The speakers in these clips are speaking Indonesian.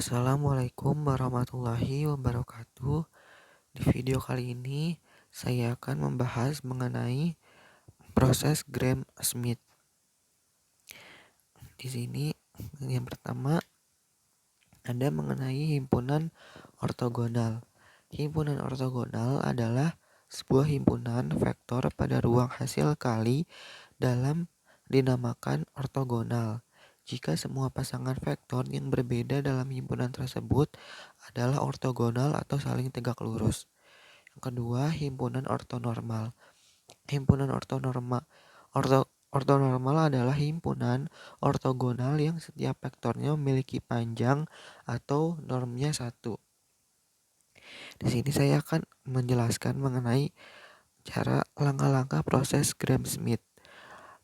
Assalamualaikum warahmatullahi wabarakatuh. Di video kali ini saya akan membahas mengenai proses Gram-Schmidt. Di sini yang pertama ada mengenai himpunan ortogonal. Himpunan ortogonal adalah sebuah himpunan vektor pada ruang hasil kali dalam dinamakan ortogonal. Jika semua pasangan vektor yang berbeda dalam himpunan tersebut adalah ortogonal atau saling tegak lurus. Yang kedua, himpunan ortonormal. Himpunan ortonormal adalah himpunan ortogonal yang setiap vektornya memiliki panjang atau normnya satu. Di sini saya akan menjelaskan mengenai cara langkah-langkah proses Gram-Schmidt.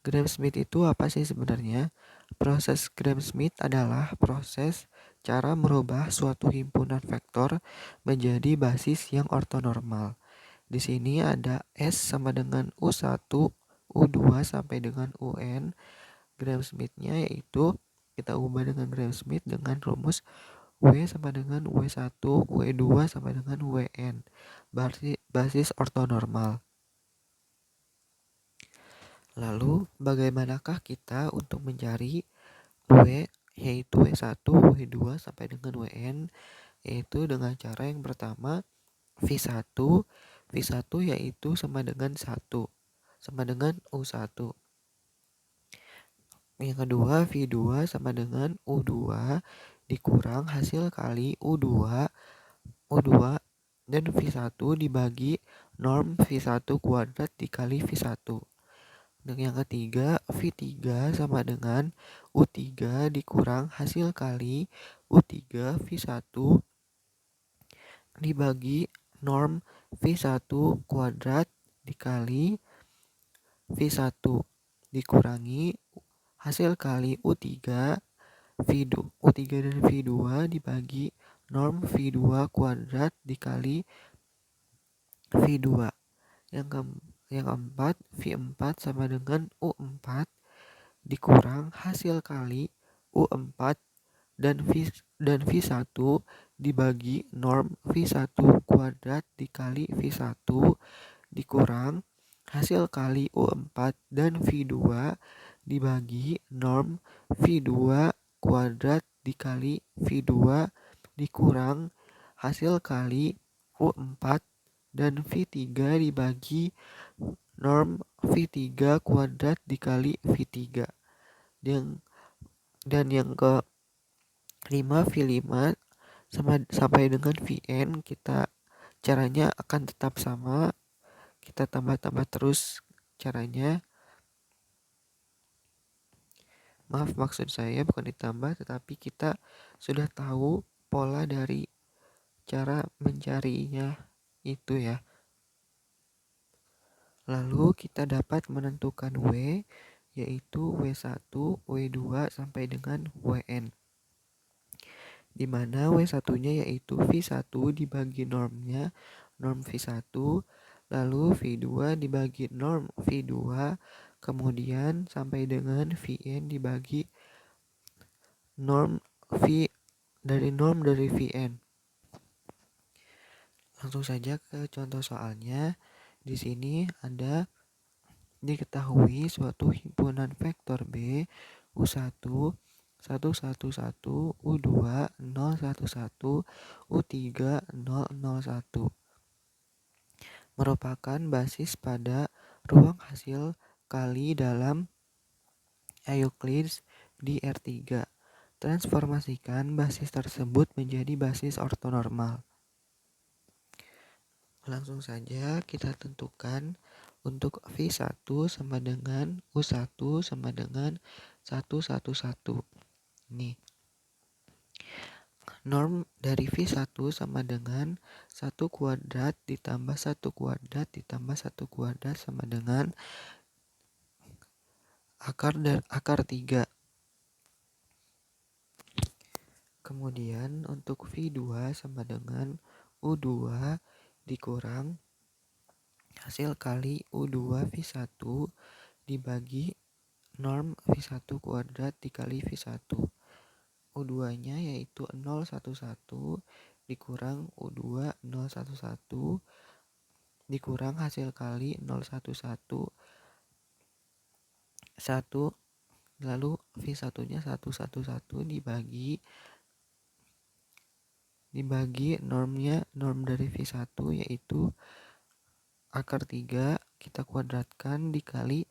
Gram-Schmidt itu apa sih sebenarnya? Proses Gram-Schmidt adalah proses cara merubah suatu himpunan vektor menjadi basis yang ortonormal. Di sini ada S sama dengan U1, U2 sampai dengan UN. Gram-Schmidt-nya yaitu kita ubah dengan Gram-Schmidt dengan rumus W sama dengan W1, W2 sama dengan WN. Basis ortonormal. Lalu bagaimanakah kita untuk mencari W yaitu W1, W2 sampai dengan WN, yaitu dengan cara yang pertama V1 yaitu sama dengan 1 sama dengan U1. Yang kedua V2 sama dengan U2 dikurang hasil kali U2 dan V1 dibagi norm V1 kuadrat dikali V1. Dan yang ketiga V3 sama dengan U3 dikurang hasil kali U3 V1 dibagi norm V1 kuadrat dikali V1 dikurangi hasil kali U3 dan V2 dibagi norm V2 kuadrat dikali V2. Yang keempat V4 sama dengan U4 dikurang hasil kali U4 dan V1 dibagi norm V1 kuadrat dikali V1 dikurang hasil kali U4 dan V2 dibagi norm V2 kuadrat dikali V2 dikurang hasil kali U4 dan V3 dibagi norm V3 kuadrat dikali V3. Dan yang ke 5 V5 sampai dengan Vn, kita caranya akan tetap sama, kita tambah-tambah terus caranya. Maaf, maksud saya bukan ditambah, tetapi kita sudah tahu pola dari cara mencarinya itu ya. Lalu kita dapat menentukan W, yaitu W1, W2 sampai dengan WN. Di mana W1-nya yaitu V1 dibagi normnya, norm V1, lalu V2 dibagi norm V2, kemudian sampai dengan Vn dibagi norm V dari Vn. Langsung saja ke contoh soalnya. Di sini ada diketahui suatu himpunan vektor B U1 111, U2 011, U3 001 merupakan basis pada ruang hasil kali dalam Euclides di R3. Transformasikan basis tersebut menjadi basis ortonormal. Langsung saja kita tentukan untuk V1 sama dengan U1 sama dengan 111. Nih. Norm dari V1 sama dengan 1 kuadrat ditambah 1 kuadrat ditambah 1 kuadrat sama dengan akar 3. Kemudian untuk V2 sama dengan U2 dikurang hasil kali U2 V1 dibagi norm V1 kuadrat dikali V1. U2 nya yaitu 011 dikurang U2 011 dikurang hasil kali 011 1, lalu V1 nya 111 dibagi norm dari V1 yaitu akar 3 kita kuadratkan dikali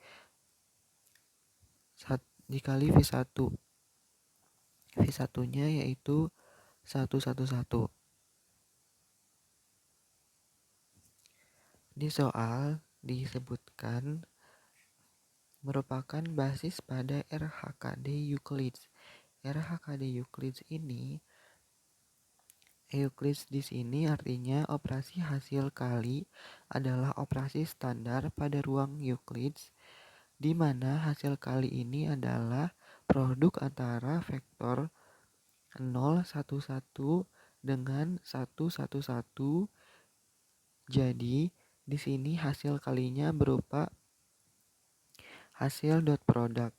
V1. V1 nya yaitu 111. Di soal disebutkan merupakan basis pada RHKD Euclides. RHKD Euclides ini Euclides di sini artinya operasi hasil kali adalah operasi standar pada ruang Euclides, di mana hasil kali ini adalah produk antara vektor 011 dengan 111. Jadi di sini hasil kalinya berupa hasil dot product.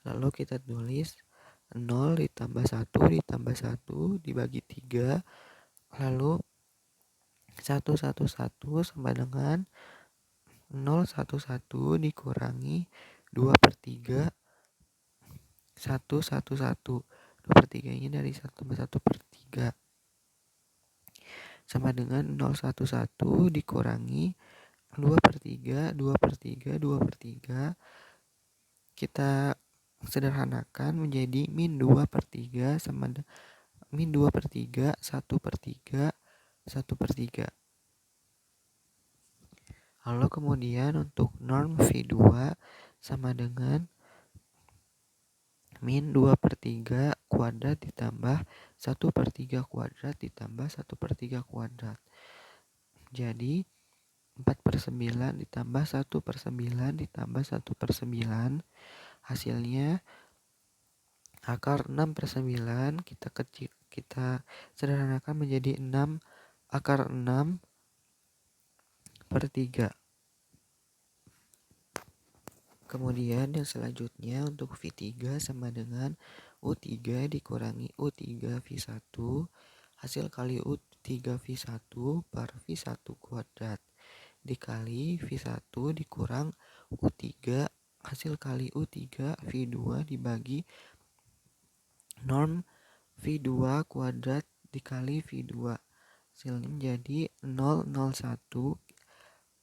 Lalu kita tulis 0 ditambah 1 ditambah 1 dibagi 3. Lalu 111 sama dengan 011 dikurangi 2/3 111. 2/3 nya dari 1 tambah 1/3 sama dengan 011 dikurangi 2/3 2/3 2/3. Kita sederhanakan menjadi min 2/3 sama min 2/3 1/3 1/3. Lalu kemudian untuk norm V2 sama dengan min 2/3 kuadrat ditambah 1/3 kuadrat ditambah 1/3 kuadrat. Jadi 4/9 ditambah 1/9 ditambah 1/9 hasilnya akar 6/9. Kita sederhanakan menjadi 6 akar 6/3. Kemudian yang selanjutnya untuk V3 sama dengan U3 dikurangi U3 V1 hasil kali U3 V1 per V1 kuadrat dikali V1 dikurang U3 hasil kali U3 V2 dibagi norm V2 kuadrat dikali V2. Hasilnya menjadi 001.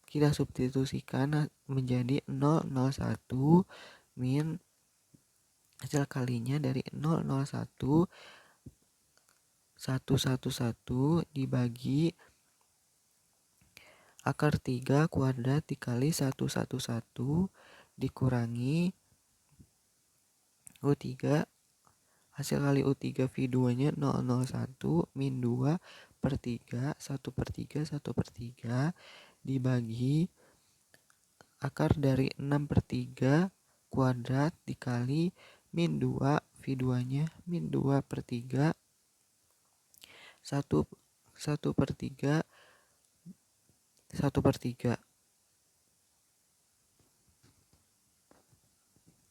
Kita substitusikan menjadi 001 min hasil kalinya dari 001 111 dibagi akar 3 kuadrat dikali 111 dikurangi U3 hasil kali U3 V2 nya 001 min 2/3 1/3 1/3 dibagi akar dari 6/3 kuadrat dikali min 2 V2 nya min 2/3 1/3 1/3.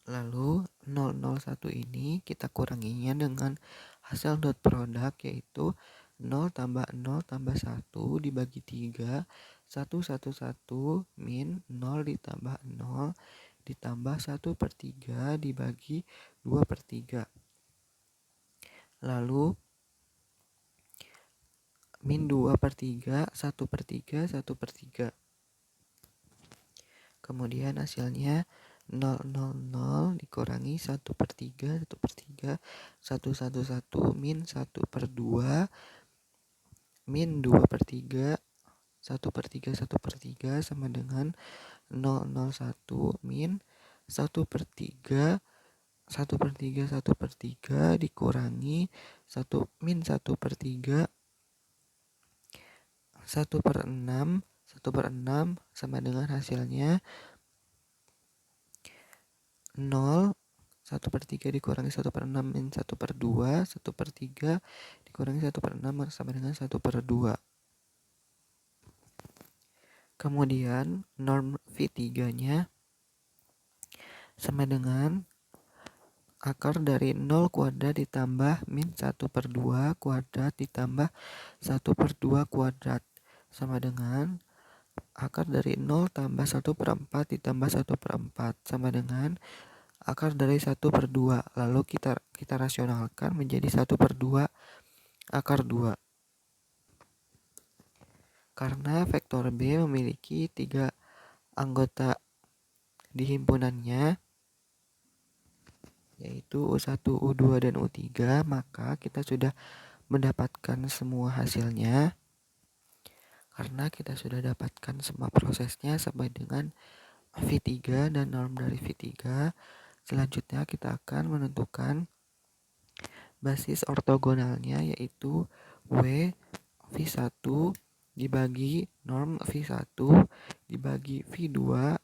Lalu 001 ini kita kuranginya dengan hasil dot product yaitu 0 tambah 0 tambah 1 dibagi 3 111 min 0 ditambah 0 ditambah 1/3 dibagi 2/3. Lalu min 2/3 1/3 1/3. Kemudian hasilnya 000 dikurangi 1/3 1/3 111 min 1/2 min 2/3 1/3 1/3 sama dengan 001 min 1/3 1/3 1/3 dikurangi 1 min 1/3 1/6 1/6 sama dengan hasilnya 0 1/3 dikurangi 1/6 min 1/2 1/3 dikurangi 1/6 sama dengan 1/2. Kemudian norm V3 nya sama dengan akar dari 0 kuadrat ditambah min 1/2 kuadrat ditambah 1/2 kuadrat sama dengan akar dari 0 tambah 1/4 ditambah 1/4 sama dengan akar dari 1/2. Lalu kita rasionalkan menjadi 1/2 akar 2. Karena vektor B memiliki 3 anggota di himpunannya, yaitu U1, U2, dan U3, maka kita sudah mendapatkan semua hasilnya. Karena kita sudah dapatkan semua prosesnya sampai dengan V3 dan norm dari V3, selanjutnya kita akan menentukan basis ortogonalnya, yaitu W V1 dibagi norm V1 dibagi V2,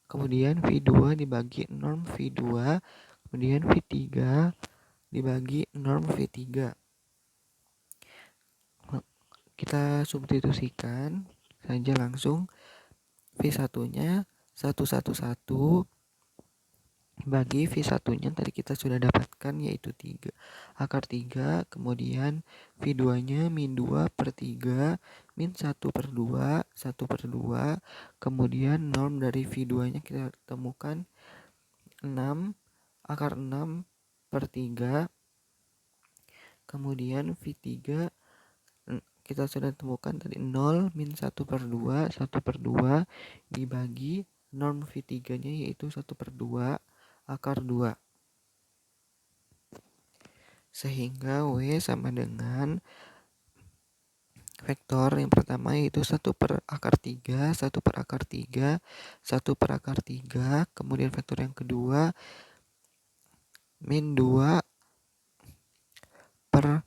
kemudian V2 dibagi norm V2, kemudian V3 dibagi norm V3. Kita substitusikan saja langsung. V1-nya 111 bagi V1-nya tadi kita sudah dapatkan, yaitu 3 akar 3, kemudian V2-nya min 2/3 min 1/2 1/2, kemudian norm dari V2-nya kita temukan 6 akar 6/3, kemudian V3 kita sudah temukan tadi 0 min 1/2 1/2 dibagi norm V3-nya, yaitu 1/2 akar 2. Sehingga W sama dengan vektor yang pertama, yaitu 1/3, 1/3, 1/3, kemudian vektor yang kedua min 2 per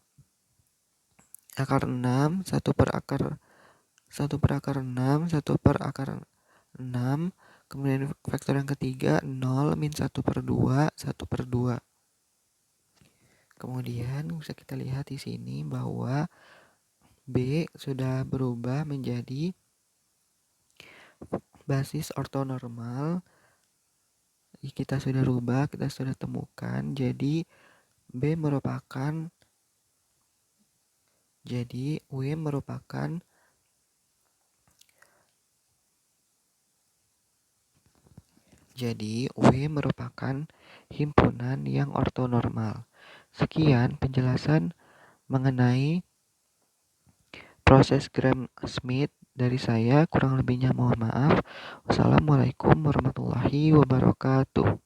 akar 6, 1/6, 1/6, kemudian vektor yang ketiga 0 min 1/2, 1/2. Kemudian bisa kita lihat di sini bahwa B sudah berubah menjadi basis ortonormal. Kita sudah rubah, kita sudah temukan. Jadi W merupakan himpunan yang ortonormal. Sekian penjelasan mengenai proses Gram-Schmidt dari saya, kurang lebihnya mohon maaf. Wassalamualaikum warahmatullahi wabarakatuh.